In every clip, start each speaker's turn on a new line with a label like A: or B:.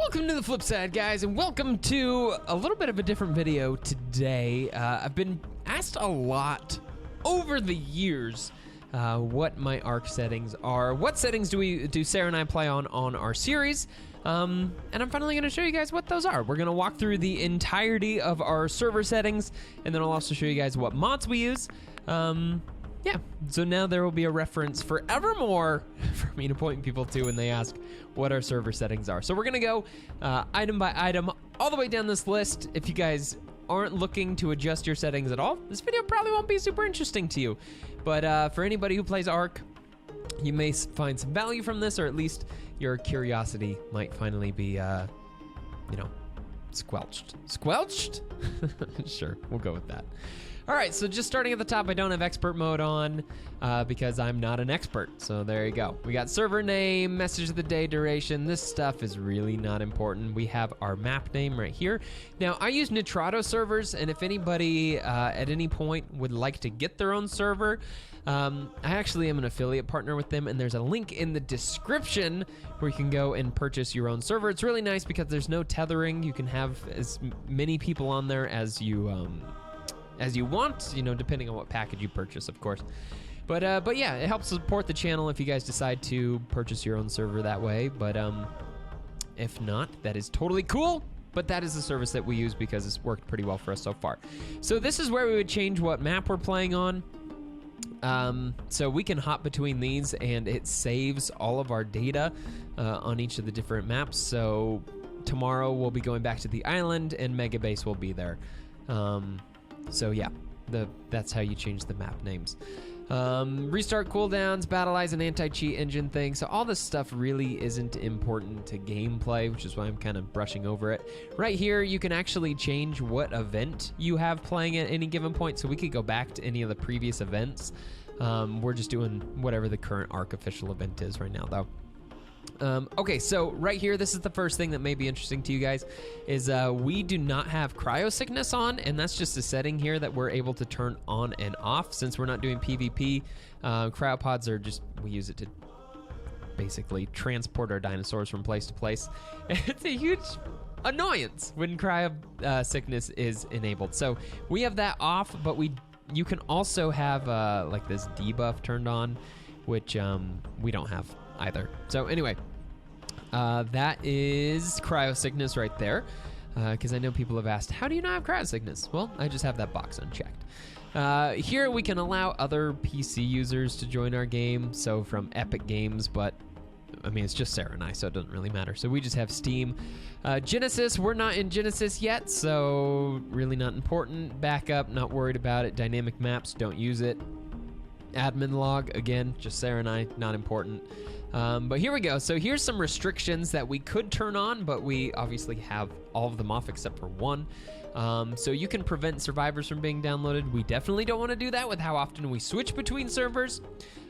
A: Welcome to the flip side, guys, and welcome to a little bit of a different video today. I've been asked a lot over the years what my ARK settings are. What settings do Sarah and I play on our series? And I'm finally gonna show you guys what those are. We're gonna walk through the entirety of our server settings, and then I'll also show you guys what mods we use. Yeah, so now there will be a reference forevermore for me to point people to when they ask what our server settings are. So we're gonna go item by item all the way down this list. If you guys aren't looking to adjust your settings at all, this video probably won't be super interesting to you. But for anybody who plays ARK, you may find some value from this, or at least your curiosity might finally be, you know, squelched. Squelched? Sure, we'll go with that. All right, so just starting at the top, I don't have expert mode on because I'm not an expert. So there you go. We got server name, message of the day, duration. This stuff is really not important. We have our map name right here. Now, I use NITRADO servers, and if anybody at any point would like to get their own server, I actually am an affiliate partner with them, and there's a link in the description where you can go and purchase your own server. It's really nice because there's no tethering. You can have as many people on there as you want, you know, depending on what package you purchase, of course. But yeah, it helps support the channel if you guys decide to purchase your own server that way. But if not, that is totally cool. But that is the service that we use because it's worked pretty well for us so far. So this is where we would change what map we're playing on. So we can hop between these, and it saves all of our data on each of the different maps. So tomorrow we'll be going back to the island, and Mega Base will be there. So yeah, that's how you change the map names. Restart cooldowns, battle eyes, and anti-cheat engine thing. So all this stuff really isn't important to gameplay, which is why I'm kind of brushing over it. Right here, you can actually change what event you have playing at any given point. So we could go back to any of the previous events. We're just doing whatever the current ARK official event is right now, though. Okay, so right here, this is the first thing that may be interesting to you guys, is we do not have cryo sickness on, and that's just a setting here that we're able to turn on and off. Since we're not doing PvP, cryopods are just, we use it to basically transport our dinosaurs from place to place. It's a huge annoyance when cryo sickness is enabled. So we have that off, but you can also have like this debuff turned on, which we don't have either. So anyway, that is cryo sickness right there, because I know people have asked, how do you not have cryo sickness? Well, I just have that box unchecked. Here we can allow other PC users to join our game, so from Epic Games, but I mean, it's just Sarah and I, so it doesn't really matter. So we just have Steam. Genesis, we're not in Genesis yet, so really not important. Backup, not worried about it. Dynamic maps, don't use it. Admin log, again, just Sarah and I, not important. But here we go. So here's some restrictions that we could turn on, but we obviously have all of them off except for one. So you can prevent survivors from being downloaded. We definitely don't want to do that with how often we switch between servers.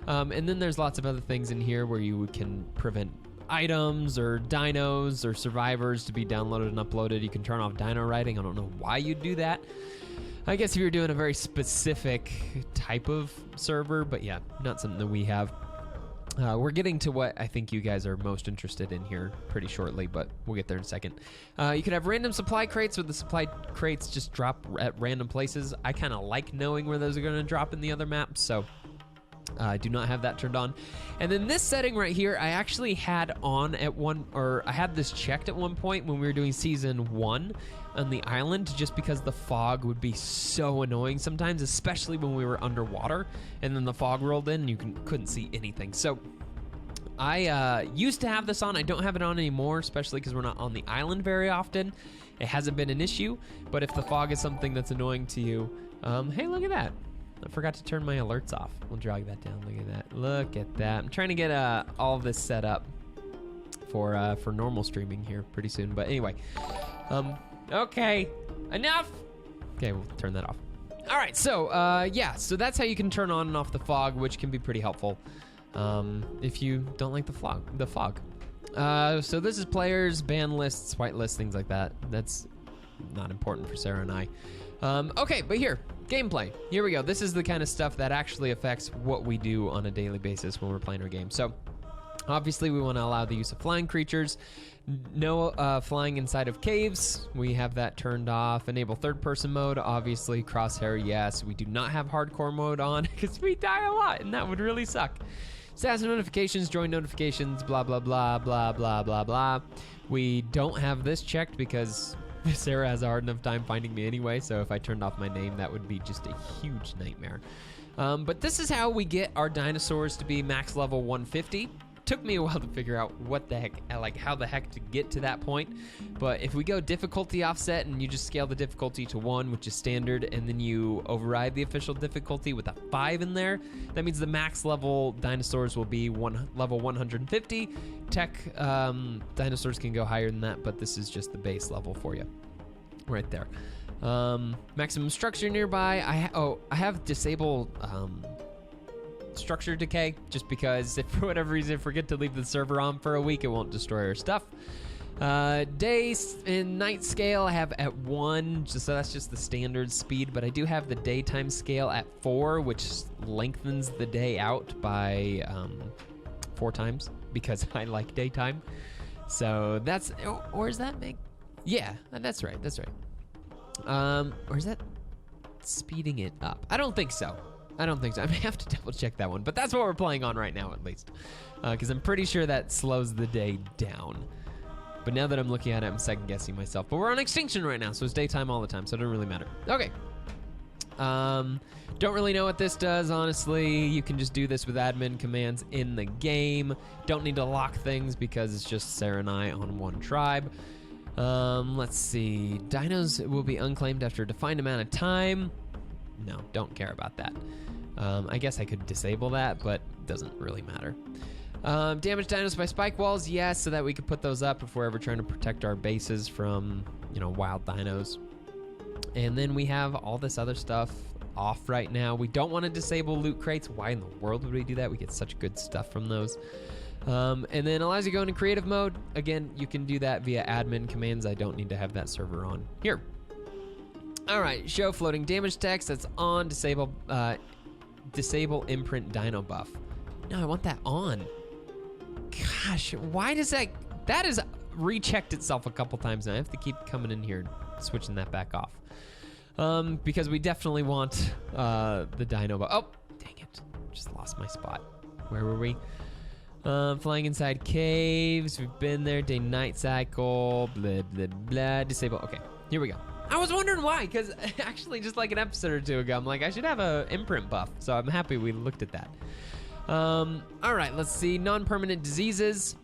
A: And then there's lots of other things in here where you can prevent items or dinos or survivors to be downloaded and uploaded. You can turn off dino writing. I don't know why you'd do that. I guess if you're doing a very specific type of server, but yeah, not something that we have. We're getting to what I think you guys are most interested in here pretty shortly, but we'll get there in a second. You can have random supply crates, where the supply crates just drop at random places. I kind of like knowing where those are going to drop in the other maps, so I do not have that turned on. And then this setting right here, I actually had on at I had this checked at one point when we were doing season 1 on the island, just because the fog would be so annoying sometimes, especially when we were underwater, and then the fog rolled in and you couldn't see anything. So I used to have this on. I don't have it on anymore, especially because we're not on the island very often. It hasn't been an issue, but if the fog is something that's annoying to you, hey, look at that. I forgot to turn my alerts off. We'll drag that down. Look at that. Look at that. I'm trying to get all of this set up for normal streaming here pretty soon. But anyway, okay, enough. Okay, we'll turn that off. All right, so yeah, so that's how you can turn on and off the fog, which can be pretty helpful if you don't like the fog. So this is players, ban lists, whitelist, things like that. That's not important for Sarah and I. Okay, but here, gameplay. Here we go. This is the kind of stuff that actually affects what we do on a daily basis when we're playing our game. So Obviously, we want to allow the use of flying creatures. No flying inside of caves. We have that turned off. Enable third-person mode. Obviously, crosshair, yes. We do not have hardcore mode on because we die a lot, and that would really suck. Status notifications, join notifications, blah, blah, blah, blah, blah, blah, blah. We don't have this checked because Sarah has a hard enough time finding me anyway, so if I turned off my name, that would be just a huge nightmare. But this is how we get our dinosaurs to be max level 150. Took me a while to figure out what the heck, like how the heck to get to that point. But if we go difficulty offset and you just scale the difficulty to 1, which is standard, and then you override the official difficulty with a 5 in there, that means the max level dinosaurs will be level 150. Tech dinosaurs can go higher than that, but this is just the base level for you, right there. Maximum structure nearby. I have disabled structure decay, just because if for whatever reason forget to leave the server on for a week, it won't destroy our stuff. Day and night scale I have at 1, so that's just the standard speed, but I do have the daytime scale at 4, which lengthens the day out by 4 times because I like daytime. So that's, or is that big? Yeah, that's right, or is that speeding it up? I don't think so. I may have to double check that one, but that's what we're playing on right now, at least. Because I'm pretty sure that slows the day down. But now that I'm looking at it, I'm second guessing myself. But we're on extinction right now, so it's daytime all the time, so it doesn't really matter. Okay. Don't really know what this does, honestly. You can just do this with admin commands in the game. Don't need to lock things because it's just Sarah and I on one tribe. Let's see. Dinos will be unclaimed after a defined amount of time. No, don't care about that. I guess I could disable that, but it doesn't really matter. Damage dinos by spike walls, yes, so that we could put those up if we're ever trying to protect our bases from, wild dinos. And then we have all this other stuff off right now. We don't want to disable loot crates. Why in the world would we do that? We get such good stuff from those. And then allows you to go into creative mode. Again, you can do that via admin commands. I don't need to have that server on here. All right, show floating damage text. That's on. Disable imprint dino buff. No, I want that on. Gosh, why does that has rechecked itself a couple times now. I have to keep coming in here and switching that back off. Because we definitely want the dino buff. Oh, dang it. Just lost my spot. Where were we? Flying inside caves. We've been there. Day-night cycle. Blah, blah, blah. Disable. Okay, here we go. I was wondering why, because actually just like an episode or two ago, I'm like, I should have a imprint buff. So I'm happy we looked at that. All right, let's see. Non-permanent diseases.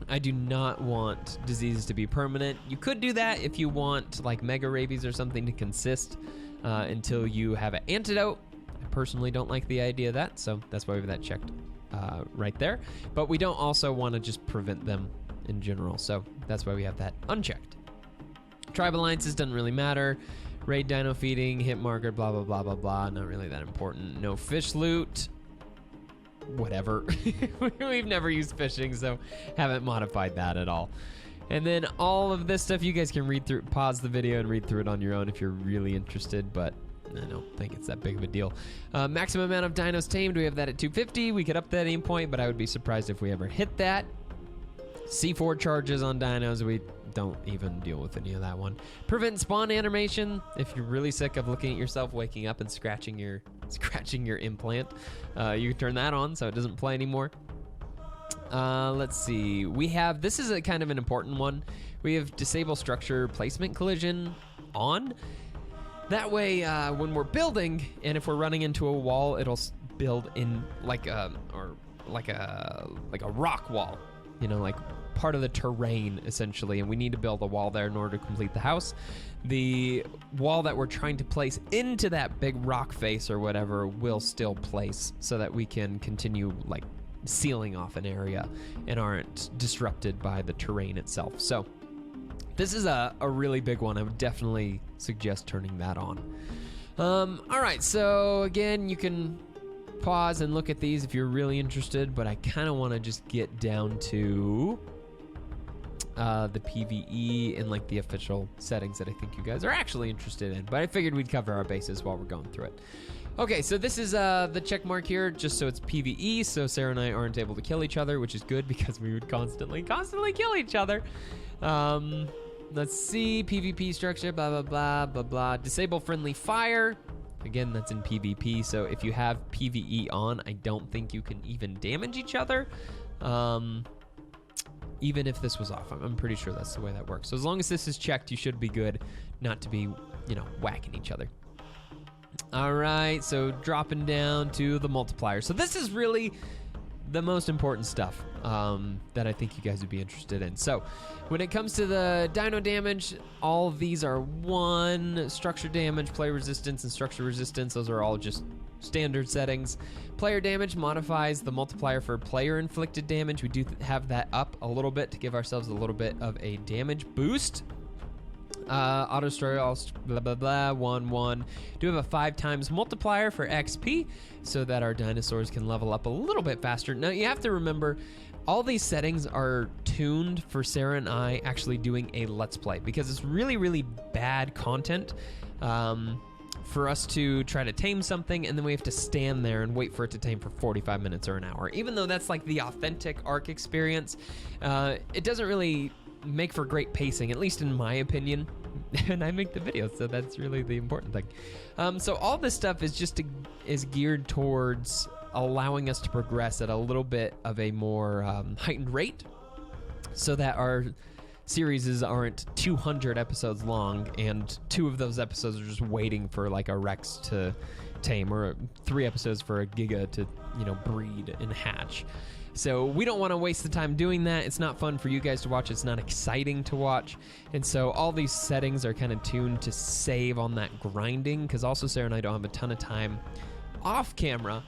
A: I do not want diseases to be permanent. You could do that if you want like mega rabies or something to consist until you have an antidote. I personally don't like the idea of that, so that's why we have that checked right there. But we don't also want to just prevent them in general, so that's why we have that unchecked. Tribe alliances doesn't really matter. Raid dino feeding, hit marker, blah, blah, blah, blah, blah. Not really that important. No fish loot. Whatever. We've never used fishing, so haven't modified that at all. And then all of this stuff, you guys can read through, pause the video and read through it on your own if you're really interested, but I don't think it's that big of a deal. Maximum amount of dinos tamed, we have that at 250. We could up that aim point, but I would be surprised if we ever hit that. C4 charges on dinos, we don't even deal with any of that one. Prevent spawn animation. If you're really sick of looking at yourself waking up and scratching your implant, you can turn that on so it doesn't play anymore. Let's see. We have, this is a kind of an important one. We have disable structure placement collision on. That way, when we're building and if we're running into a wall, it'll build in like a rock wall. Like part of the terrain essentially, and we need to build a wall there in order to complete the house. The wall that we're trying to place into that big rock face or whatever will still place so that we can continue like sealing off an area and aren't disrupted by the terrain itself. So this is a really big one. I would definitely suggest turning that on. All right, so again, you can pause and look at these if you're really interested, but I kind of want to just get down to the PvE and like the official settings that I think you guys are actually interested in, but I figured we'd cover our bases while we're going through it. Okay, so this is the check mark here, just so it's PvE, so Sarah and I aren't able to kill each other, which is good because we would constantly kill each other. Let's see, PvP structure, blah, blah, blah, blah, blah. Disable friendly fire. Again, that's in PvP, so if you have PvE on, I don't think you can even damage each other. Even if this was off, I'm pretty sure that's the way that works. So as long as this is checked, you should be good not to be, you know, whacking each other. All right, so dropping down to the multiplier. So this is really the most important stuff that I think you guys would be interested in. So when it comes to the dino damage, all of these are 1. Structure damage, player resistance, and structure resistance. Those are all just standard settings. Player damage modifies the multiplier for player inflicted damage. We do have that up a little bit to give ourselves a little bit of a damage boost. Auto destroy all blah blah blah 1/1. Do have a 5 times multiplier for XP so that our dinosaurs can level up a little bit faster. Now you have to remember all these settings are tuned for Sarah and I actually doing a let's play, because it's really bad content for us to try to tame something and then we have to stand there and wait for it to tame for 45 minutes or an hour. Even though that's like the authentic ARK experience, it doesn't really make for great pacing, at least in my opinion. And I make the videos, so that's really the important thing. So all this stuff is geared towards allowing us to progress at a little bit of a more heightened rate, so that our series aren't 200 episodes long and 2 of those episodes are just waiting for like a Rex to tame, or 3 episodes for a Giga to, you know, breed and hatch. So we don't want to waste the time doing that. It's not fun for you guys to watch. It's not exciting to watch. And so all these settings are kind of tuned to save on that grinding, because also Sarah and I don't have a ton of time off camera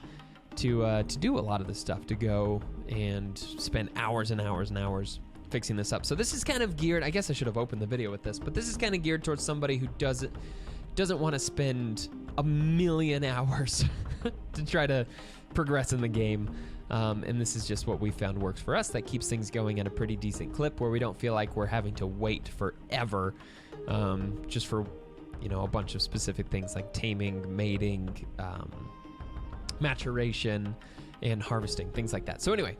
A: to do a lot of this stuff, to go and spend hours and hours and hours fixing this up. So this is kind of geared, I guess I should have opened the video with this, but this is kind of geared towards somebody who doesn't want to spend a million hours to try to progress in the game. And this is just what we found works for us, that keeps things going at a pretty decent clip, where we don't feel like we're having to wait forever just for, you know, a bunch of specific things like taming, mating, maturation, and harvesting, things like that. So anyway,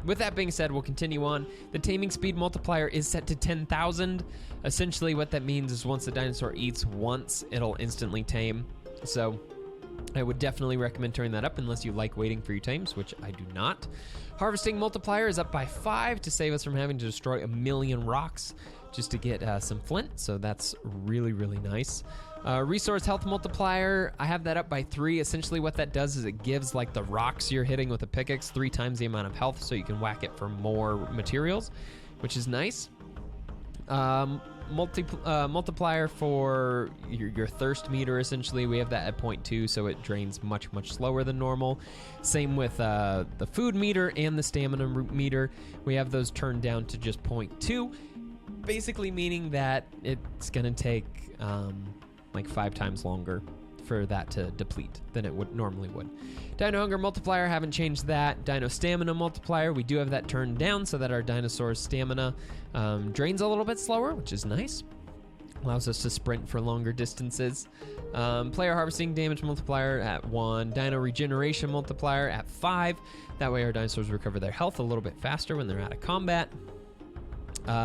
A: with that being said, we'll continue on. The taming speed multiplier is set to 10,000. Essentially what that means is once the dinosaur eats once, it'll instantly tame. So I would definitely recommend turning that up unless you like waiting for your tames, which I do not. Harvesting multiplier is up by 5 to save us from having to destroy 1 million rocks just to get some flint, so that's really nice. Resource health multiplier, I have that up by 3. Essentially what that does is it gives like the rocks you're hitting with a pickaxe 3 times the amount of health, so you can whack it for more materials, which is nice. Multiplier for your thirst meter, essentially we have that at 0.2, so it drains much slower than normal. Same with the food meter and the stamina meter, we have those turned down to just 0.2, basically meaning that it's gonna take like 5 times longer for that to deplete than it would normally would. Dino hunger multiplier, haven't changed that. Dino stamina multiplier, we do have that turned down so that our dinosaur's stamina drains a little bit slower, which is nice. Allows us to sprint for longer distances. Player harvesting damage multiplier at 1. Dino regeneration multiplier at 5. That way our dinosaurs recover their health a little bit faster when they're out of combat.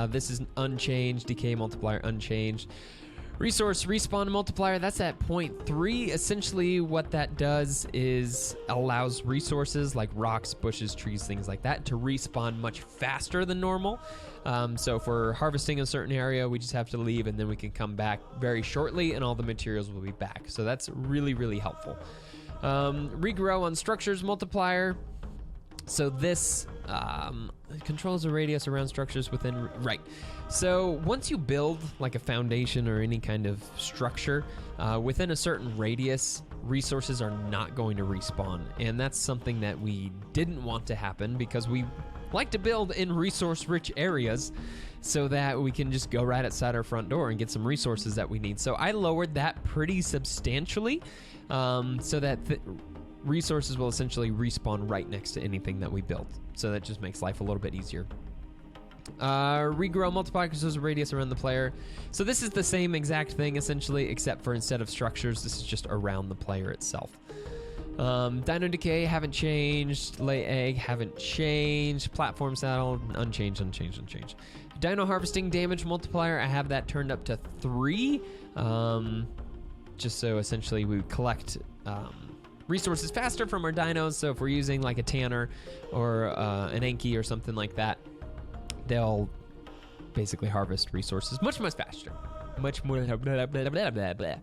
A: This is unchanged. Decay multiplier unchanged. Resource respawn multiplier, that's at 0.3. Essentially what that does is allows resources like rocks, bushes, trees, things like that to respawn much faster than normal. So if we're harvesting a certain area, we just have to leave and then we can come back very shortly and all the materials will be back. So that's really helpful. Regrow on structures multiplier. So this controls the radius around structures within, right. So once you build like a foundation or any kind of structure, within a certain radius, resources are not going to respawn. And that's something that we didn't want to happen because we like to build in resource-rich areas so that we can just go right outside our front door and get some resources that we need. So I lowered that pretty substantially so that resources will essentially respawn right next to anything that we build. So that just makes life a little bit easier. Regrow multiplier controls a radius around the player. So this is the same exact thing essentially, except for instead of structures, this is just around the player itself. Dino decay haven't changed. Lay egg haven't changed. Platform saddle unchanged. Dino harvesting damage multiplier, I have that turned up to 3. Just so essentially we collect resources faster from our dinos. So if we're using like a Tanner or an Enki or something like that, they'll basically harvest resources much faster. Much more blah, blah, blah, blah, blah, blah.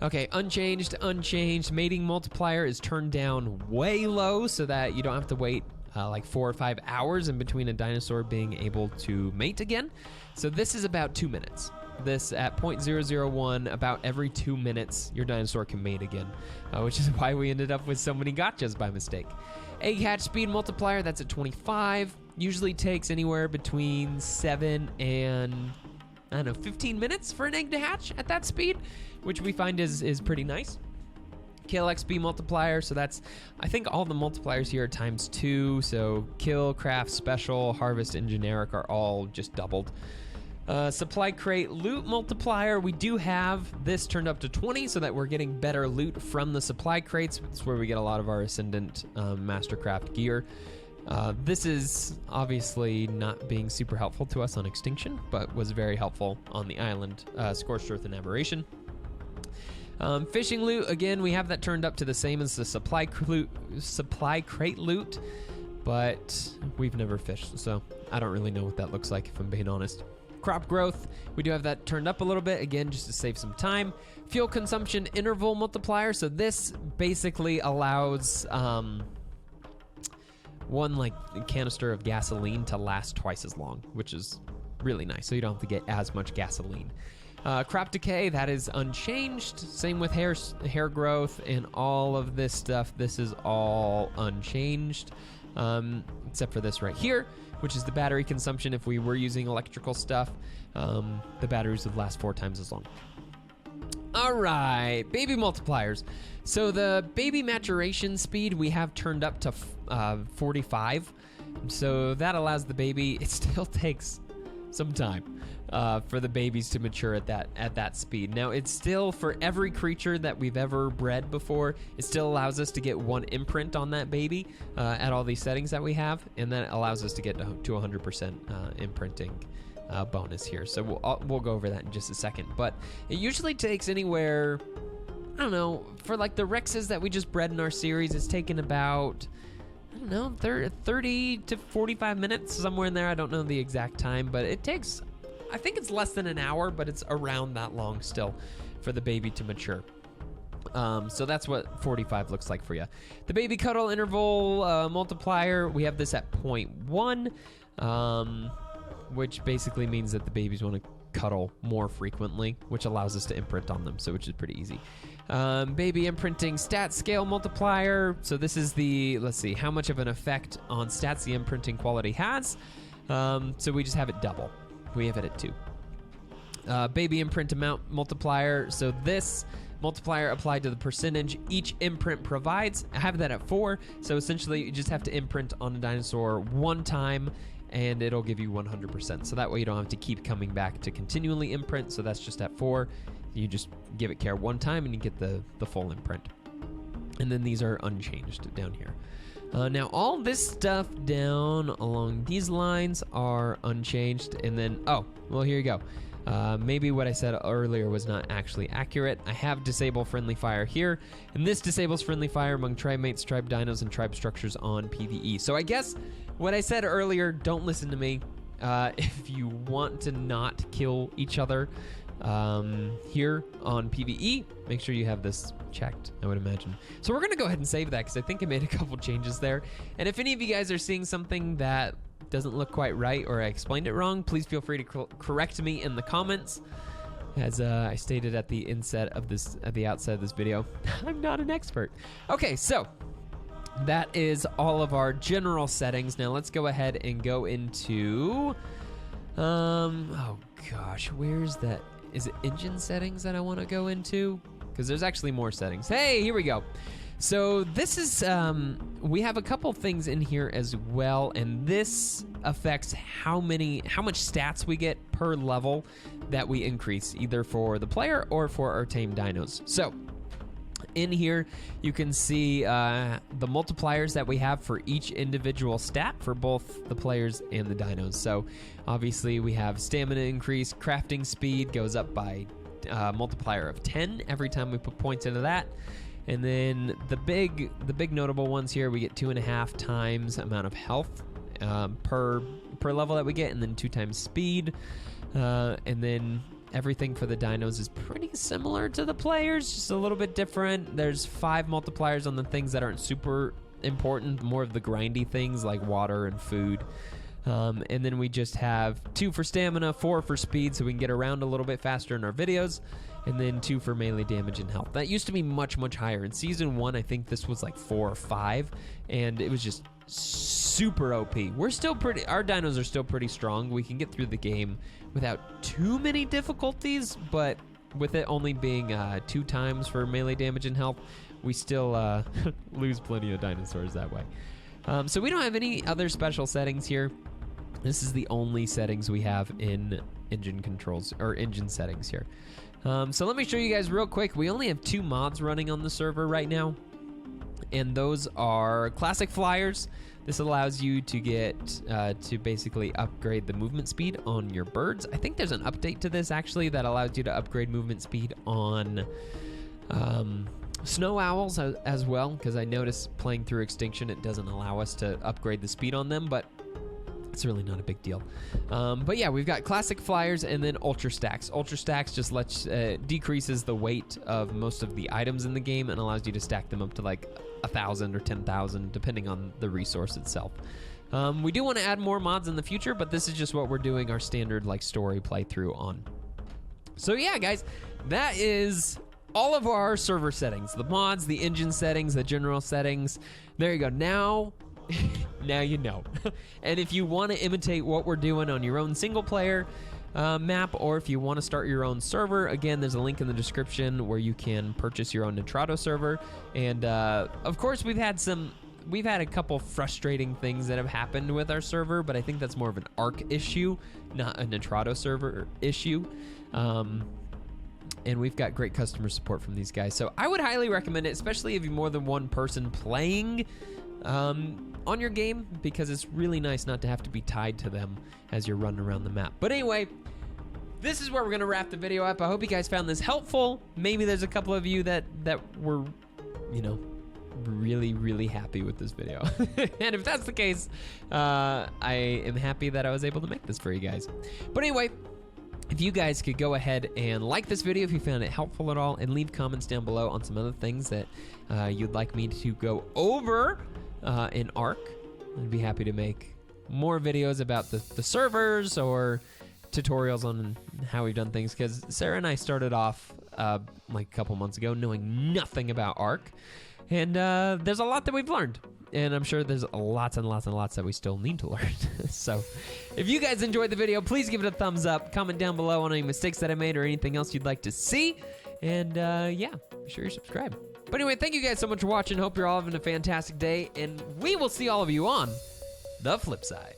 A: Okay, unchanged. Mating multiplier is turned down way low so that you don't have to wait like 4 or 5 hours in between a dinosaur being able to mate again. So this is about 2 minutes. This at 0.001, about every 2 minutes, your dinosaur can mate again, which is why we ended up with so many gotchas by mistake. Egg hatch speed multiplier, that's at 25. Usually takes anywhere between 7 and, I don't know, 15 minutes for an egg to hatch at that speed, which we find is pretty nice. Kill XP multiplier, so that's, I think all the multipliers here are ×2, so kill, craft, special, harvest, and generic are all just doubled. Supply crate loot multiplier, we do have this turned up to 20 so that we're getting better loot from the supply crates. It's where we get a lot of our Ascendant Mastercraft gear. This is obviously not being super helpful to us on Extinction, but was very helpful on the island, Scorched Earth and Aberration. Fishing loot, again, we have that turned up to the same as the supply crate loot, but we've never fished, so I don't really know what that looks like, if I'm being honest. Crop growth, we do have that turned up a little bit, again, just to save some time. Fuel consumption interval multiplier, so this basically allows one like canister of gasoline to last twice as long, which is really nice, so you don't have to get as much gasoline. Crop decay, that is unchanged. Same with hair growth and all of this stuff. This is all unchanged, except for this right here, which is the battery consumption. If we were using electrical stuff, the batteries would last 4 times as long. All right, baby multipliers. So the baby maturation speed we have turned up to 45. So that allows the baby, it still takes some time for the babies to mature at that speed. Now it's still, for every creature that we've ever bred before, it still allows us to get 1 imprint on that baby at all these settings that we have, and that allows us to get to 100% imprinting bonus here. So we'll go over that in just a second, but it usually takes anywhere, I don't know, for like the Rexes that we just bred in our series, it's taken about, I don't know, 30 to 45 minutes, somewhere in there. I don't know the exact time, but it takes, I think it's less than an hour, but it's around that long still for the baby to mature. So that's what 45 looks like for you. The baby cuddle interval multiplier, we have this at 0.1, which basically means that the babies want to cuddle more frequently, which allows us to imprint on them, so which is pretty easy. Baby imprinting stat scale multiplier. So this is the, let's see, how much of an effect on stats the imprinting quality has. So we just have it double. We have it at 2. Baby imprint amount multiplier. So this multiplier applied to the percentage each imprint provides. I have that at 4. So essentially you just have to imprint on a dinosaur 1 time and it'll give you 100%. So that way you don't have to keep coming back to continually imprint. So that's just at 4. You just give it care 1 time and you get the full imprint. And then these are unchanged down here. Now all this stuff down along these lines are unchanged. And then, oh, well, here you go. Maybe what I said earlier was not actually accurate. I have disable friendly fire here, and this disables friendly fire among tribe mates, tribe dinos, and tribe structures on PvE. So I guess what I said earlier, don't listen to me. If you want to not kill each other here on PvE, make sure you have this checked, I would imagine. So we're gonna go ahead and save that because I think I made a couple changes there. And if any of you guys are seeing something that doesn't look quite right or I explained it wrong, please feel free to correct me in the comments. As I stated at the outset of this video, I'm not an expert. Okay, so that is all of our general settings. Now let's go ahead and go into, oh gosh, where's that? Is it engine settings that I want to go into? Because there's actually more settings. Hey, here we go. So this is, we have a couple things in here as well, and this affects how much stats we get per level that we increase, either for the player or for our tame dinos. So in here, you can see the multipliers that we have for each individual stat for both the players and the dinos. So obviously we have stamina increase, crafting speed goes up by multiplier of 10 every time we put points into that. And then the big notable ones here, we get 2.5 times amount of health per level that we get, and then 2 times speed. And then everything for the dinos is pretty similar to the players, just a little bit different. There's 5 multipliers on the things that aren't super important, more of the grindy things like water and food. And then we just have 2 for stamina, 4 for speed, so we can get around a little bit faster in our videos, and then 2 for melee damage and health. That used to be much, much higher. In Season 1, I think this was like 4 or 5, and it was just super OP. Our dinos are still pretty strong. We can get through the game without too many difficulties, but with it only being 2 times for melee damage and health, we still lose plenty of dinosaurs that way. So we don't have any other special settings here. This is the only settings we have in engine controls, or engine settings here. So let me show you guys real quick. We only have 2 mods running on the server right now, and those are classic flyers. This allows you to get to basically upgrade the movement speed on your birds. I think there's an update to this actually that allows you to upgrade movement speed on snow owls as well, because I noticed playing through Extinction it doesn't allow us to upgrade the speed on them, but it's really not a big deal. But yeah, we've got classic flyers and then ultra stacks. Ultra stacks just decreases the weight of most of the items in the game and allows you to stack them up to like 1,000 or 10,000 depending on the resource itself. We do want to add more mods in the future, but this is just what we're doing our standard like story playthrough on. So yeah, guys, that is all of our server settings, the mods, the engine settings, the general settings. There you go. Now you know. And if you want to imitate what we're doing on your own single player map, or if you want to start your own server, again, there's a link in the description where you can purchase your own NITRADO server. And of course, we've had a couple frustrating things that have happened with our server, but I think that's more of an ARK issue, not a NITRADO server issue. And we've got great customer support from these guys. So I would highly recommend it, especially if you're more than one person playing on your game, because it's really nice not to have to be tied to them as you're running around the map. But anyway, this is where we're gonna wrap the video up. I hope you guys found this helpful. Maybe there's a couple of you that were, you know, really, really happy with this video. And if that's the case, I am happy that I was able to make this for you guys. But anyway, if you guys could go ahead and like this video if you found it helpful at all, and leave comments down below on some other things that you'd like me to go over in ARK. I'd be happy to make more videos about the servers or tutorials on how we've done things, because Sarah and I started off like a couple months ago knowing nothing about ARK, and there's a lot that we've learned, and I'm sure there's lots and lots and lots that we still need to learn. So if you guys enjoyed the video, please give it a thumbs up, comment down below on any mistakes that I made or anything else you'd like to see, and yeah, be sure you subscribe. But anyway, thank you guys so much for watching. Hope you're all having a fantastic day, and we will see all of you on the flip side.